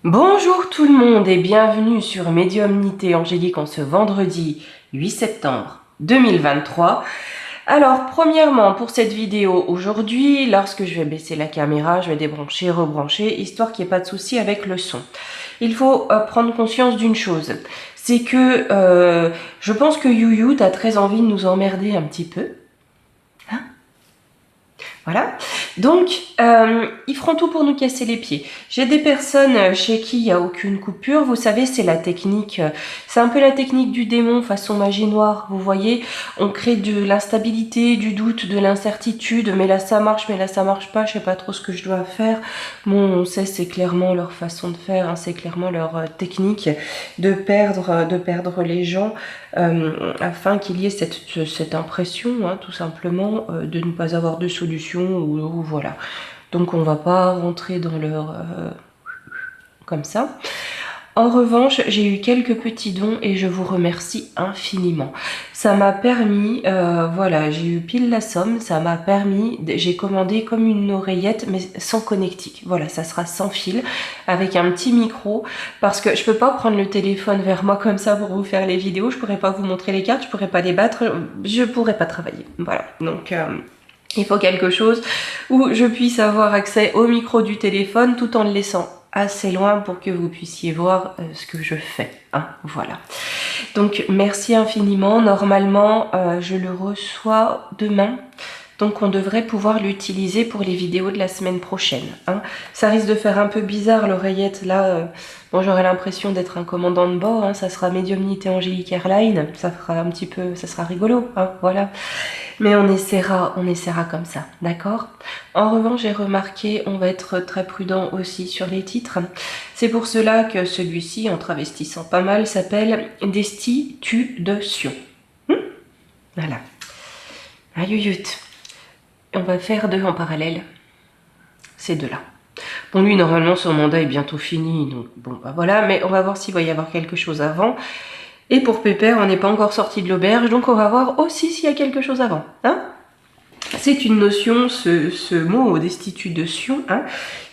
Bonjour tout le monde et bienvenue sur Médiumnité Angélique en ce vendredi 8 septembre 2023. Alors premièrement pour cette vidéo aujourd'hui, lorsque je vais baisser la caméra, je vais débrancher, rebrancher, histoire qu'il n'y ait pas de souci avec le son. Il faut prendre conscience d'une chose, c'est que je pense que YouYou t'as très envie de nous emmerder un petit peu. Voilà, donc ils feront tout pour nous casser les pieds. J'ai des personnes chez qui il n'y a aucune coupure, vous savez c'est la technique, c'est un peu la technique du démon façon magie noire, vous voyez, on crée de l'instabilité, du doute, de l'incertitude, mais là ça marche pas, je sais pas trop ce que je dois faire. Bon, on sait c'est clairement leur façon de faire, hein, c'est clairement leur technique de perdre les gens. Afin qu'il y ait cette impression, hein, tout simplement, de ne pas avoir de solution, ou voilà. Donc on va pas rentrer dans leur... comme ça. En revanche, j'ai eu quelques petits dons et je vous remercie infiniment. Ça m'a permis, voilà, j'ai eu pile la somme, ça m'a permis, j'ai commandé comme une oreillette mais sans connectique. Voilà, ça sera sans fil, avec un petit micro, parce que je peux pas prendre le téléphone vers moi comme ça pour vous faire les vidéos, je pourrais pas vous montrer les cartes, je pourrais pas les battre, je pourrais pas travailler. Voilà, donc... il faut quelque chose où je puisse avoir accès au micro du téléphone tout en le laissant assez loin pour que vous puissiez voir ce que je fais. Hein, voilà. Donc merci infiniment. Normalement, je le reçois demain. Donc on devrait pouvoir l'utiliser pour les vidéos de la semaine prochaine. Hein. Ça risque de faire un peu bizarre l'oreillette là. Bon, j'aurai l'impression d'être un commandant de bord. Hein. Ça sera Médiumnité Angélique Airline. Ça fera un petit peu, ça sera rigolo. Hein, voilà. Mais on essaiera comme ça, d'accord? En revanche, j'ai remarqué, on va être très prudent aussi sur les titres. C'est pour cela que celui-ci, en travestissant pas mal, s'appelle Destitution. Voilà. Ayuyut. On va faire deux en parallèle. Ces deux-là. Bon, lui, normalement, son mandat est bientôt fini. Donc, bon, bah voilà. Mais on va voir s'il va y avoir quelque chose avant. Et pour Pépère, on n'est pas encore sorti de l'auberge. Donc, on va voir aussi s'il y a quelque chose avant. Hein? C'est une notion, ce mot destitution, hein,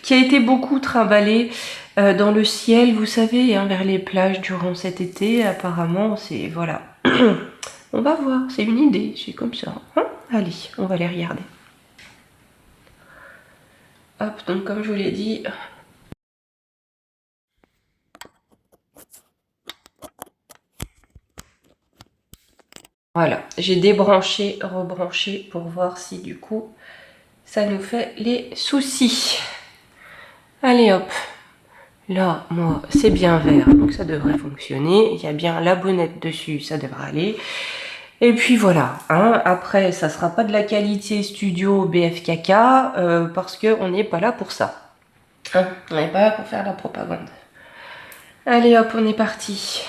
qui a été beaucoup trimballé dans le ciel, vous savez, hein, vers les plages durant cet été. Apparemment, c'est... voilà. On va voir, c'est une idée, c'est comme ça. Hein. Allez, on va les regarder. Hop, donc comme je vous l'ai dit... Voilà, j'ai débranché, rebranché pour voir si du coup, ça nous fait les soucis. Allez hop. Là, moi, c'est bien vert, donc ça devrait fonctionner. Il y a bien la bonnette dessus, ça devrait aller. Et puis voilà, hein. Après, ça sera pas de la qualité studio BFKK, parce qu'on n'est pas là pour ça. Hein, on n'est pas là pour faire la propagande. Allez hop, on est parti.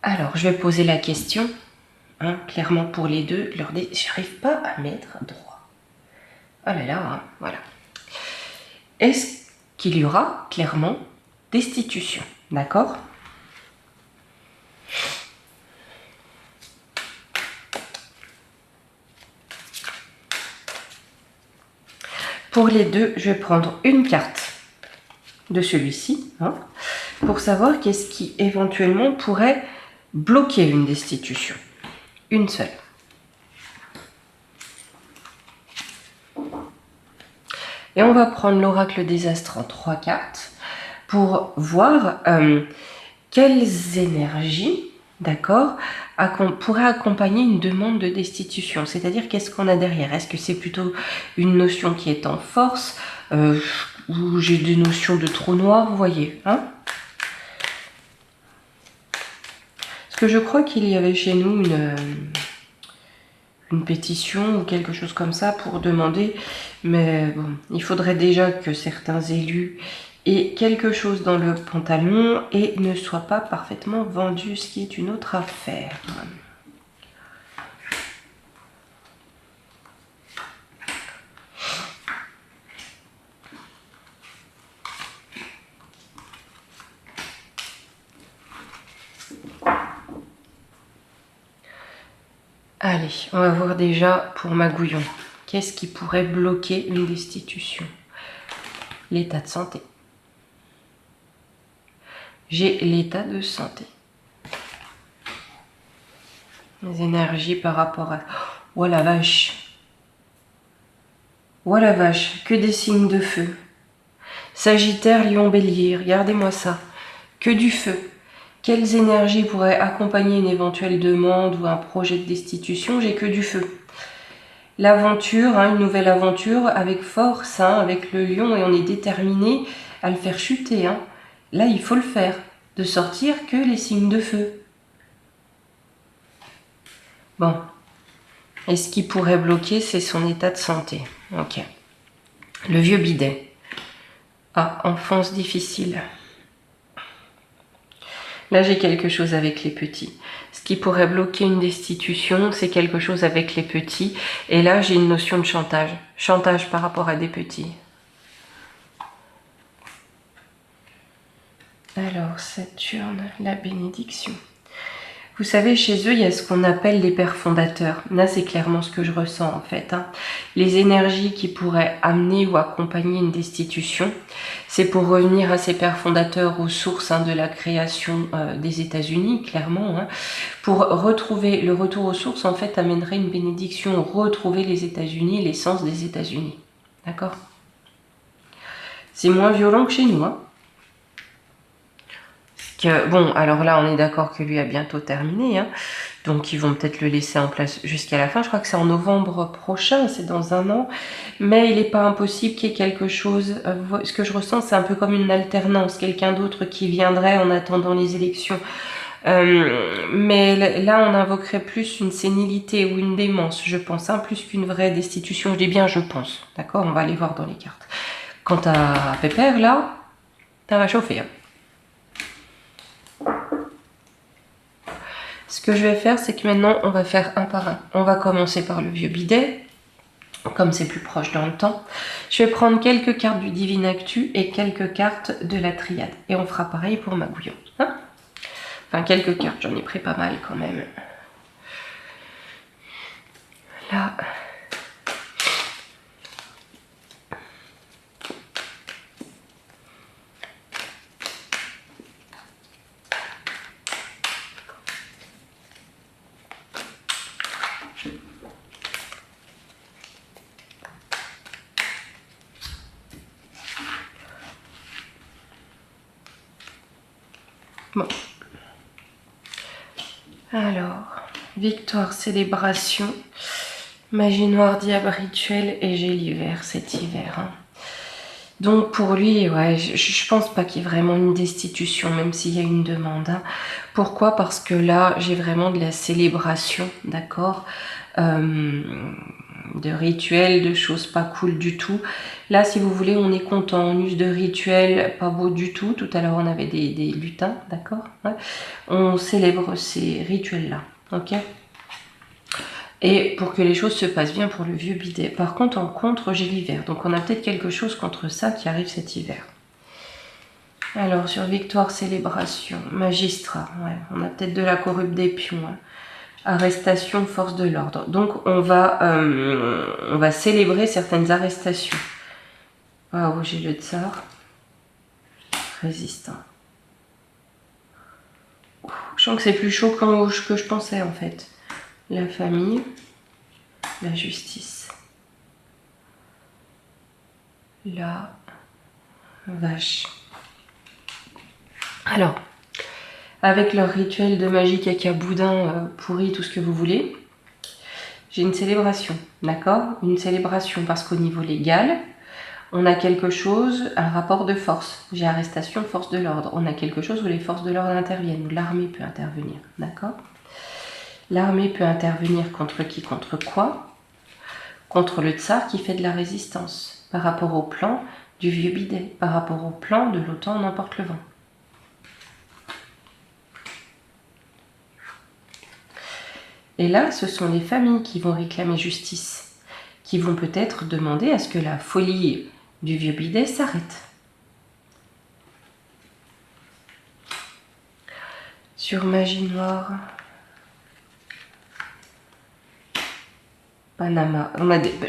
Alors, je vais poser la question, hein, clairement pour les deux. J'arrive pas à mettre droit. Oh là là, hein, voilà. Est-ce qu'il y aura clairement destitution? D'accord? Pour les deux, je vais prendre une carte de celui-ci, hein, pour savoir qu'est-ce qui éventuellement pourrait bloquer une destitution. Une seule. Et on va prendre l'oracle des astres en 3 cartes pour voir quelles énergies, d'accord, pourraient accompagner une demande de destitution. C'est-à-dire qu'est-ce qu'on a derrière? Est-ce que c'est plutôt une notion qui est en force, ou j'ai des notions de trou noir, vous voyez, hein? Parce que je crois qu'il y avait chez nous une pétition ou quelque chose comme ça pour demander, mais bon, il faudrait déjà que certains élus aient quelque chose dans le pantalon et ne soient pas parfaitement vendus, ce qui est une autre affaire. Allez, on va voir déjà pour Magouillon. Qu'est-ce qui pourrait bloquer une destitution? l'état de santé. J'ai l'état de santé. Les énergies par rapport à... Oh la vache! Oh la vache! Que des signes de feu. Sagittaire, Lion, Bélier, regardez-moi ça. Que du feu. Quelles énergies pourraient accompagner une éventuelle demande ou un projet de destitution? J'ai que du feu. L'aventure, hein, une nouvelle aventure avec force, hein, avec le lion, et on est déterminé à le faire chuter. Hein. Là, il faut le faire, de sortir que les signes de feu. Bon. Et ce qui pourrait bloquer, c'est son état de santé. Ok. Le vieux bidet. Ah, enfance difficile. Là, j'ai quelque chose avec les petits. Ce qui pourrait bloquer une destitution, c'est quelque chose avec les petits. Et là, j'ai une notion de chantage. Chantage par rapport à des petits. Alors, Saturne, la bénédiction. Vous savez, chez eux, il y a ce qu'on appelle les pères fondateurs. Là, c'est clairement ce que je ressens, en fait. Hein. Les énergies qui pourraient amener ou accompagner une destitution, c'est pour revenir à ces pères fondateurs, aux sources hein, de la création des États-Unis, clairement. Hein. Pour retrouver le retour aux sources, en fait, amènerait une bénédiction, retrouver les États-Unis, l'essence des États-Unis. D'accord? C'est moins violent que chez nous, hein. Bon, alors là, on est d'accord que lui a bientôt terminé, hein, donc ils vont peut-être le laisser en place jusqu'à la fin. Je crois que c'est en novembre prochain, c'est dans un an, mais il n'est pas impossible qu'il y ait quelque chose. Ce que je ressens, c'est un peu comme une alternance, quelqu'un d'autre qui viendrait en attendant les élections. Mais là, on invoquerait plus une sénilité ou une démence, je pense, hein, plus qu'une vraie destitution. Je dis bien je pense, d'accord? On va aller voir dans les cartes. Quant à Pépère, là, ça va chauffer, hein. Ce que je vais faire, c'est que maintenant, on va faire un par un. On va commencer par le vieux bidet, comme c'est plus proche dans le temps. Je vais prendre quelques cartes du Divine Actu et quelques cartes de la Triade. Et on fera pareil pour Magouillon. Hein, enfin, quelques cartes, j'en ai pris pas mal quand même. Là... Bon. Alors, victoire, célébration, magie noire, diable rituel et j'ai l'hiver, cet hiver. Hein. Donc pour lui, ouais, je pense pas qu'il y ait vraiment une destitution, même s'il y a une demande. Hein. Pourquoi? Parce que là, j'ai vraiment de la célébration, d'accord, de rituels, de choses pas cool du tout. Là, si vous voulez, on est content, on use de rituels pas beaux du tout. Tout à l'heure, on avait des lutins, d'accord, ouais. On célèbre ces rituels-là, ok. Et pour que les choses se passent bien pour le vieux bidet. Par contre, en contre, j'ai l'hiver. Donc on a peut-être quelque chose contre ça qui arrive cet hiver. Alors, sur victoire, célébration, magistrat, ouais, on a peut-être de la corrupte des pions. Hein. Arrestation, force de l'ordre. Donc on va célébrer certaines arrestations. Waouh, j'ai le tsar. Résistant. Je sens que c'est plus chaud que je pensais en fait. La famille, la justice. La vache. Alors, avec leur rituel de magie, caca, boudin, pourri, tout ce que vous voulez, j'ai une célébration, d'accord? Une célébration parce qu'au niveau légal, on a quelque chose, un rapport de force. J'ai arrestation, force de l'ordre. On a quelque chose où les forces de l'ordre interviennent, où l'armée peut intervenir, d'accord? L'armée peut intervenir contre qui? Contre quoi? Contre le tsar qui fait de la résistance, par rapport au plan du vieux bidet, par rapport au plan de l'OTAN n'emporte le vent. Et là, ce sont les familles qui vont réclamer justice, qui vont peut-être demander à ce que la folie du vieux bidet s'arrête. Sur magie noire... Panama.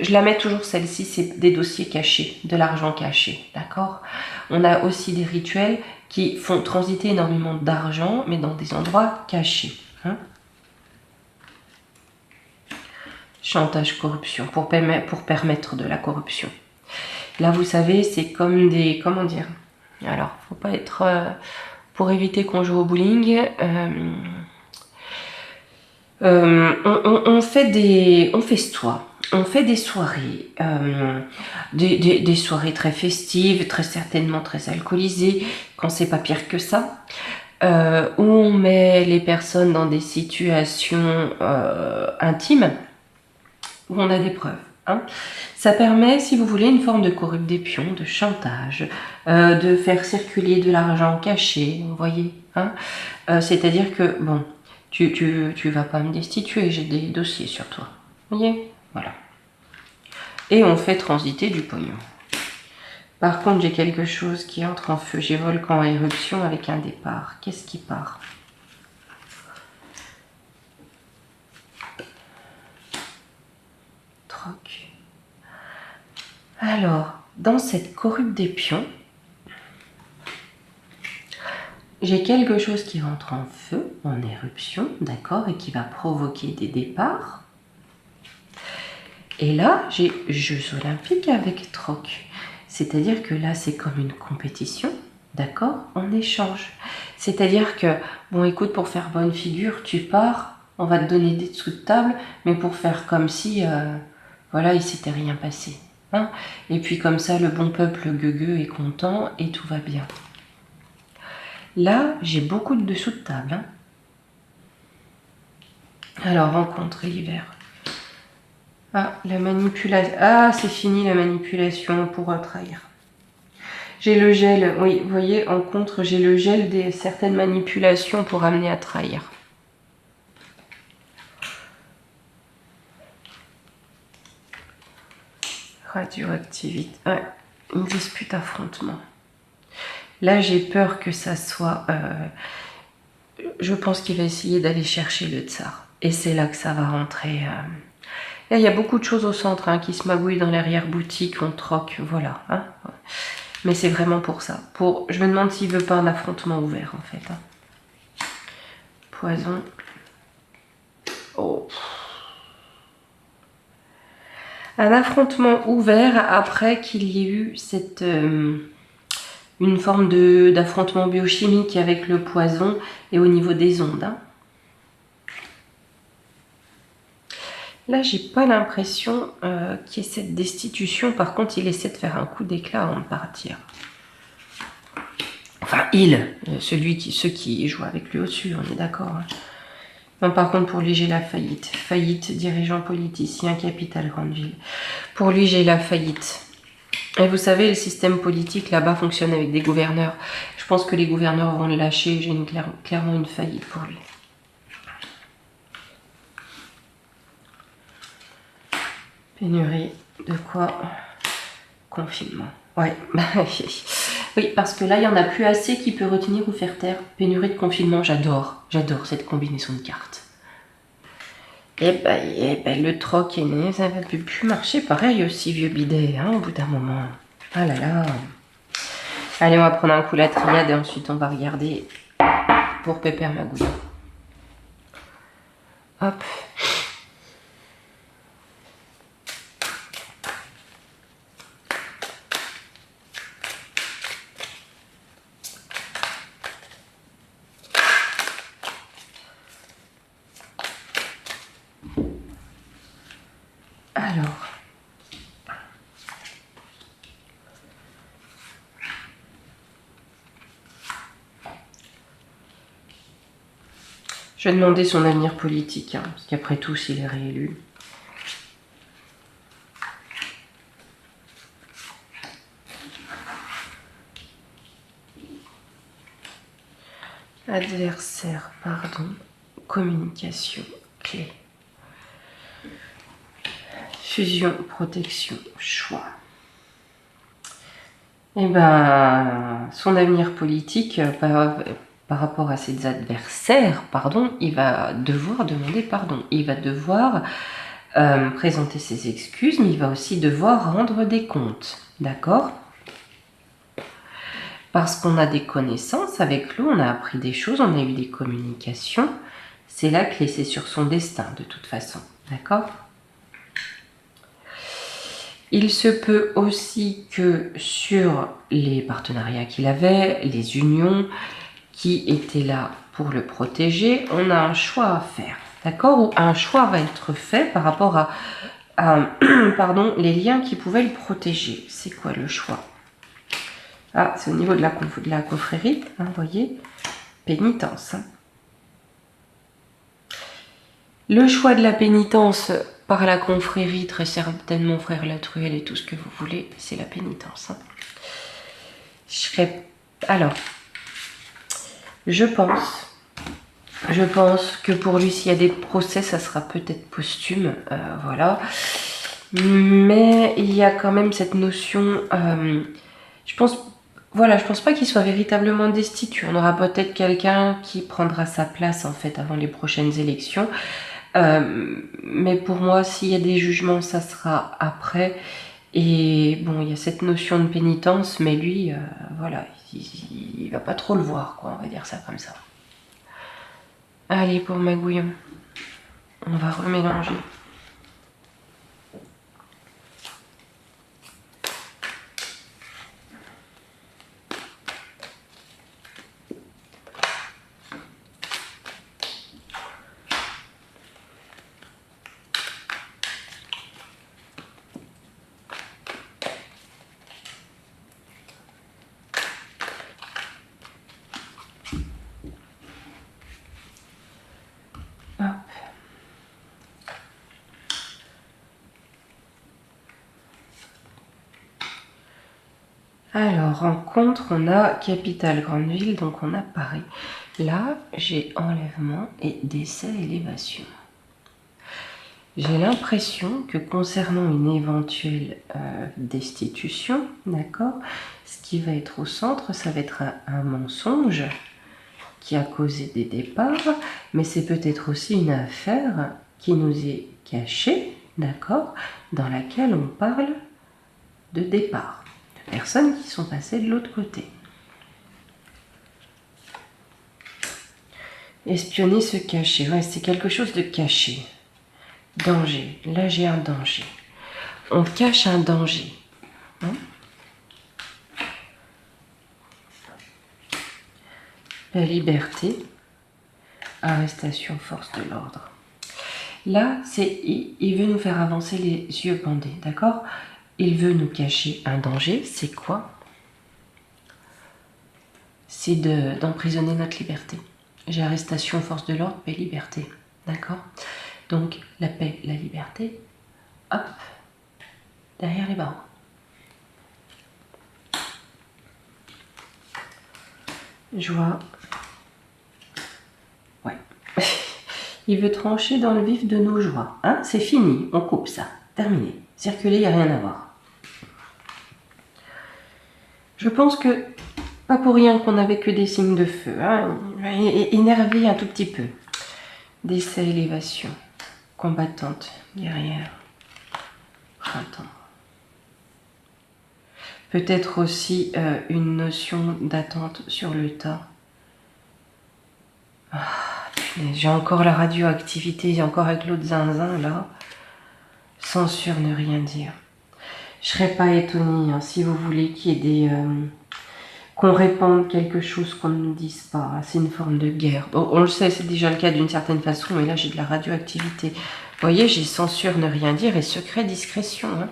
Je la mets toujours celle-ci, c'est des dossiers cachés, de l'argent caché, d'accord? On a aussi des rituels qui font transiter énormément d'argent, mais dans des endroits cachés. Hein? Chantage, corruption, pour permettre de la corruption. Là, vous savez, c'est comme des... Comment dire? Alors, faut pas être... pour éviter qu'on joue au bowling... on festoie, on fait des soirées, des soirées très festives, très certainement très alcoolisées, quand c'est pas pire que ça, où on met les personnes dans des situations intimes, où on a des preuves. Hein. Ça permet, si vous voulez, une forme de corruption, de chantage, de faire circuler de l'argent caché, vous voyez. Hein. C'est-à-dire que, bon... Tu vas pas me destituer, j'ai des dossiers sur toi. Vous voyez? Voilà. Et on fait transiter du pognon. Par contre, j'ai quelque chose qui entre en feu. J'ai volcan à éruption avec un départ. Qu'est-ce qui part? Troc. Alors, dans cette corruption, j'ai quelque chose qui rentre en feu, en éruption, d'accord, et qui va provoquer des départs. Et là, j'ai Jeux Olympiques avec troc. C'est-à-dire que là, c'est comme une compétition, d'accord, en échange. C'est-à-dire que, bon, écoute, pour faire bonne figure, tu pars, on va te donner des dessous de table, mais pour faire comme si, voilà, il s'était rien passé. Hein, et puis comme ça, le bon peuple gueugueux est content et tout va bien. Là, j'ai beaucoup de dessous de table. Hein. Alors, rencontre l'hiver. Ah, la manipulation. Ah, c'est fini la manipulation pour trahir. J'ai le gel. Oui, vous voyez, en contre, j'ai le gel des certaines manipulations pour amener à trahir. Radioactivité. Ouais, une dispute, affrontement. Là, j'ai peur que ça soit... je pense qu'il va essayer d'aller chercher le tsar. Et c'est là que ça va rentrer... Là, il y a beaucoup de choses au centre hein, qui se magouillent dans l'arrière-boutique, on troque, voilà. Hein. Mais c'est vraiment pour ça. Je me demande s'il veut pas un affrontement ouvert, en fait. Hein. Poison. Oh. Un affrontement ouvert après qu'il y ait eu cette... une forme d'affrontement biochimique avec le poison et au niveau des ondes. Hein. Là, j'ai pas l'impression qu'il y ait cette destitution. Par contre, il essaie de faire un coup d'éclat avant de partir. Enfin, ceux qui jouent avec lui au-dessus, on est d'accord. Hein. Non, par contre, pour lui, j'ai la faillite. Faillite, dirigeant politicien, capitale, grande ville. Pour lui, j'ai la faillite. Et vous savez, le système politique là-bas fonctionne avec des gouverneurs. Je pense que les gouverneurs vont le lâcher. J'ai clairement une faillite pour lui. Pénurie de quoi? Confinement. Ouais. Oui, parce que là, il n'y en a plus assez qui peut retenir ou faire taire. Pénurie de confinement, j'adore. J'adore cette combinaison de cartes. Eh ben, le troc est né, ça ne va plus marcher pareil aussi, vieux bidet, hein, au bout d'un moment. Ah là là. Allez, on va prendre un coup la triade et ensuite on va regarder pour Pépère Magouille. Hop. Alors, je vais demander son avenir politique, hein, parce qu'après tout, s'il est réélu. Adversaire, pardon, communication, clé. Fusion, protection, choix. Eh ben, son avenir politique, par rapport à ses adversaires, pardon, il va devoir demander pardon. Il va devoir présenter ses excuses, mais il va aussi devoir rendre des comptes. D'accord? Parce qu'on a des connaissances avec lui, on a appris des choses, on a eu des communications. C'est la clé, c'est sur son destin de toute façon. D'accord? Il se peut aussi que sur les partenariats qu'il avait, les unions qui étaient là pour le protéger, on a un choix à faire. D'accord? Ou un choix va être fait par rapport à pardon, les liens qui pouvaient le protéger. C'est quoi le choix? Ah, c'est au niveau de la confrérie, hein, vous voyez, pénitence. Hein. Le choix de la pénitence par la confrérie, très certainement frère Latruelle et tout ce que vous voulez, c'est la pénitence. Hein. Alors, je pense que pour lui, s'il y a des procès, ça sera peut-être posthume, voilà. Mais il y a quand même cette notion, je pense pas qu'il soit véritablement destitué. On aura peut-être quelqu'un qui prendra sa place en fait avant les prochaines élections. Mais pour moi, s'il y a des jugements, ça sera après. Et bon, il y a cette notion de pénitence, mais lui, voilà, il va pas trop le voir, quoi, on va dire ça comme ça. Allez, pour Magouillon, on va remélanger. Hop. Alors, en contre, on a capitale, grande ville, donc on a Paris. Là, j'ai enlèvement et décès, élévation. J'ai l'impression que concernant une éventuelle destitution, d'accord, ce qui va être au centre, ça va être un mensonge qui a causé des départs, mais c'est peut-être aussi une affaire qui nous est cachée, d'accord, dans laquelle on parle de départ, de personnes qui sont passées de l'autre côté. Espionner, se cacher, ouais, c'est quelque chose de caché. Danger, là j'ai un danger. On cache un danger. Hein? La liberté, arrestation, force de l'ordre. Là, il veut nous faire avancer les yeux bandés, d'accord? Il veut nous cacher un danger, c'est quoi? C'est d'emprisonner notre liberté. J'ai arrestation, force de l'ordre, paix, liberté, d'accord? Donc, la paix, la liberté, hop, derrière les barreaux. Joie. Ouais. Il veut trancher dans le vif de nos joies. Hein? C'est fini, on coupe ça. Terminé. Circuler, il n'y a rien à voir. Je pense que, pas pour rien qu'on n'avait que des signes de feu. Hein? Énervé un tout petit peu. Décès, élévation. Combattante, guerrière. Printemps. Peut-être aussi une notion d'attente sur le tas. Ah, j'ai encore la radioactivité, j'ai encore avec l'autre zinzin là. Censure, ne rien dire. Je serais pas étonnée hein, si vous voulez qu'il y ait des... qu'on répande quelque chose qu'on ne nous dise pas. C'est une forme de guerre. Bon, on le sait, c'est déjà le cas d'une certaine façon, mais là j'ai de la radioactivité. Vous voyez, j'ai censure, ne rien dire et secret, discrétion. Hein.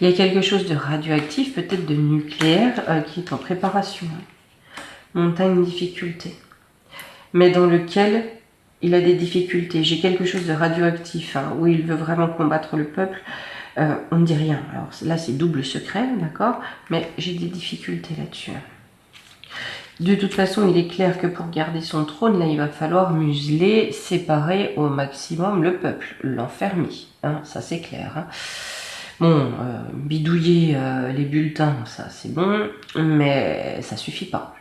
Il y a quelque chose de radioactif, peut-être de nucléaire, qui est en préparation. Hein. Montagne, difficulté. Mais dans lequel il a des difficultés. J'ai quelque chose de radioactif, hein, où il veut vraiment combattre le peuple. On ne dit rien. Alors là, c'est double secret, d'accord? Mais j'ai des difficultés là-dessus. De toute façon, il est clair que pour garder son trône, là, il va falloir museler, séparer au maximum le peuple, l'enfermer. Hein, ça, c'est clair. Hein. Bon, bidouiller les bulletins, ça, c'est bon, mais ça suffit pas.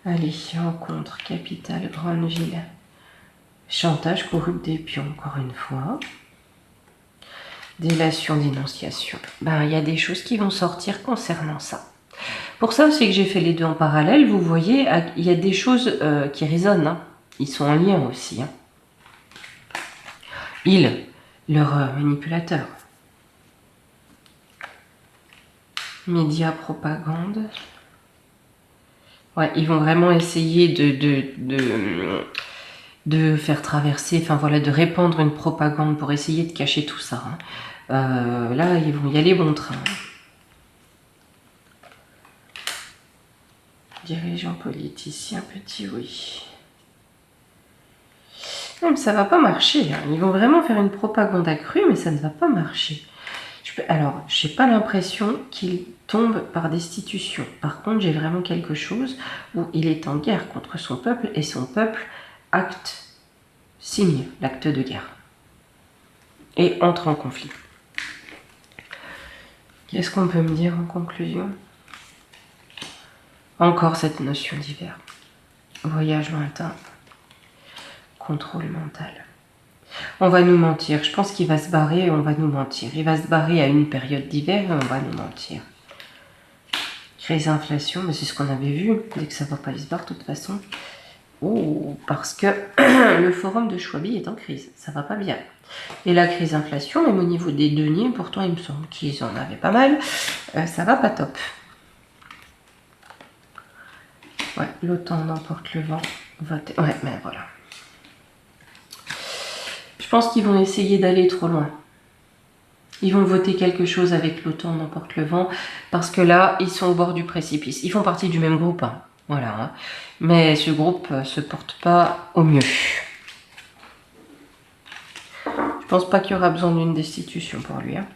Allez, rencontre, capitale, grande ville. Chantage, corrupte des pions, encore une fois. Délation, dénonciation. Ben, il y a des choses qui vont sortir concernant ça. Pour ça aussi que j'ai fait les deux en parallèle, vous voyez, il y a des choses qui résonnent. Hein. Ils sont en lien aussi. Hein. Ils, leur manipulateur. Médias, propagande. Ouais, ils vont vraiment essayer de faire traverser, enfin voilà, de répandre une propagande pour essayer de cacher tout ça. Hein. Là, ils vont y aller bon train. Dirigeant politicien, petit oui. Non, mais ça va pas marcher. Hein. Ils vont vraiment faire une propagande accrue, mais ça ne va pas marcher. Alors, j'ai pas l'impression qu'il tombe par destitution. Par contre, j'ai vraiment quelque chose où il est en guerre contre son peuple et son peuple signe l'acte de guerre et entre en conflit. Qu'est-ce qu'on peut me dire en conclusion? Encore cette notion d'hiver. Voyage lointain. Contrôle mental. On va nous mentir. Je pense qu'il va se barrer et on va nous mentir. Il va se barrer à une période d'hiver et on va nous mentir. Crise inflation, mais c'est ce qu'on avait vu. Dès que ça ne va pas, il se barre de toute façon. Oh, parce que le forum de Schwabi est en crise. Ça va pas bien. Et la crise inflation, même au niveau des deniers, pourtant il me semble qu'ils en avaient pas mal, ça va pas top. Ouais, l'OTAN n'emporte le vent. Voter. Ouais, mais voilà. Je pense qu'ils vont essayer d'aller trop loin. Ils vont voter quelque chose avec l'OTAN n'emporte le vent, parce que là, ils sont au bord du précipice. Ils font partie du même groupe, hein. Voilà. Hein. Mais ce groupe se porte pas au mieux. Je pense pas qu'il y aura besoin d'une destitution pour lui. Hein.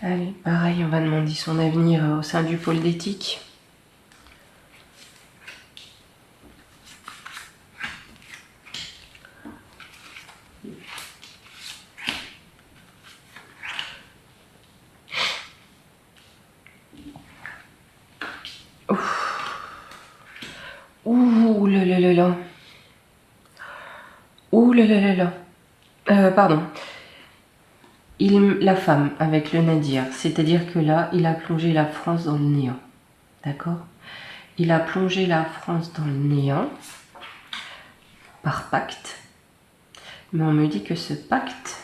Allez, pareil, on va demander son avenir au sein du pôle d'éthique. Ouh là là là là. Ouh là là là là. Pardon. La femme avec le Nadir, c'est-à-dire que là, il a plongé la France dans le néant. D'accord? Il a plongé la France dans le néant par pacte. Mais on me dit que ce pacte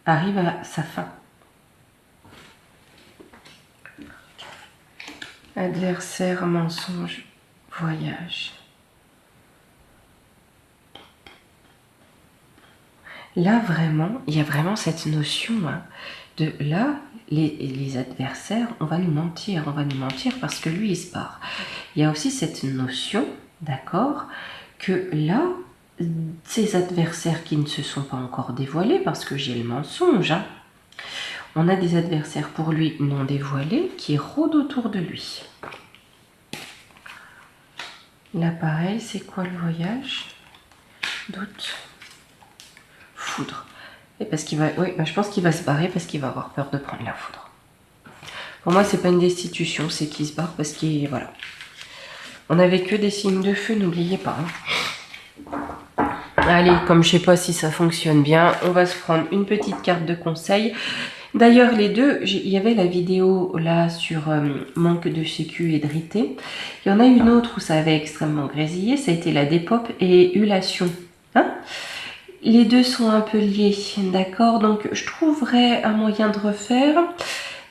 arrive à sa fin. Adversaire, mensonge, voyage. Là, vraiment, il y a vraiment cette notion hein, de là, les adversaires, on va nous mentir parce que lui, il se barre. Il y a aussi cette notion, d'accord, que là, ces adversaires qui ne se sont pas encore dévoilés, parce que j'ai le mensonge, hein, on a des adversaires pour lui non dévoilés qui rôdent autour de lui. Là, pareil, c'est quoi le voyage? Doute. Foudre. Et parce qu'il va, oui, bah, je pense qu'il va se barrer parce qu'il va avoir peur de prendre la foudre. Pour moi, c'est pas une destitution, c'est qu'il se barre parce qu'il, voilà. On n'avait que des signes de feu, n'oubliez pas. Hein. Allez, comme je sais pas si ça fonctionne bien, on va se prendre une petite carte de conseil. D'ailleurs, les deux, il y avait la vidéo là sur manque de sécu et de rité. Il y en a une autre où ça avait extrêmement grésillé, ça a été la dépop et Ulation. Hein? Les deux sont un peu liés, d'accord? Donc, je trouverai un moyen de refaire.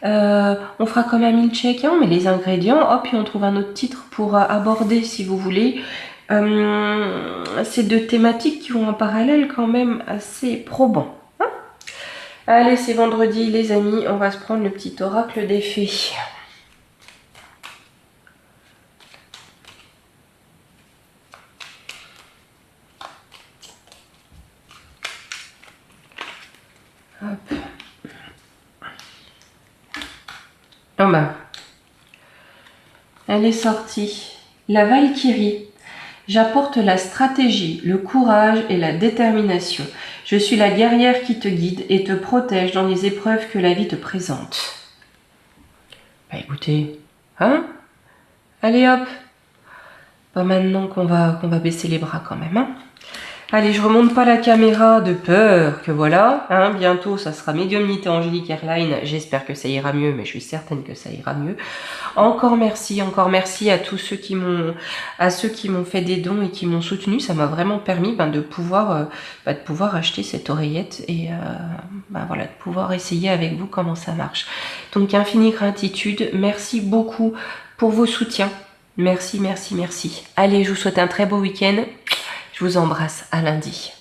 On fera comme un milkshake, hein, on met les ingrédients, hop, et on trouve un autre titre pour aborder, si vous voulez. Ces deux thématiques qui ont un parallèle quand même assez probant. Hein? Allez, c'est vendredi, les amis, on va se prendre le petit oracle des fées. Hop. Oh ben, elle est sortie. La Valkyrie. J'apporte la stratégie, le courage et la détermination. Je suis la guerrière qui te guide et te protège dans les épreuves que la vie te présente. Bah écoutez, hein? Allez hop. Pas maintenant qu'on va baisser les bras quand même, hein? Allez, je remonte pas la caméra de peur que voilà, hein, bientôt ça sera Médiumnité Angélique Airline, j'espère que ça ira mieux, mais je suis certaine que ça ira mieux. Encore merci à tous ceux qui m'ont fait des dons et qui m'ont soutenu, ça m'a vraiment permis de pouvoir acheter cette oreillette et voilà, de pouvoir essayer avec vous comment ça marche. Donc infinie gratitude, merci beaucoup pour vos soutiens, merci. Allez, je vous souhaite un très beau week-end. Je vous embrasse, à lundi.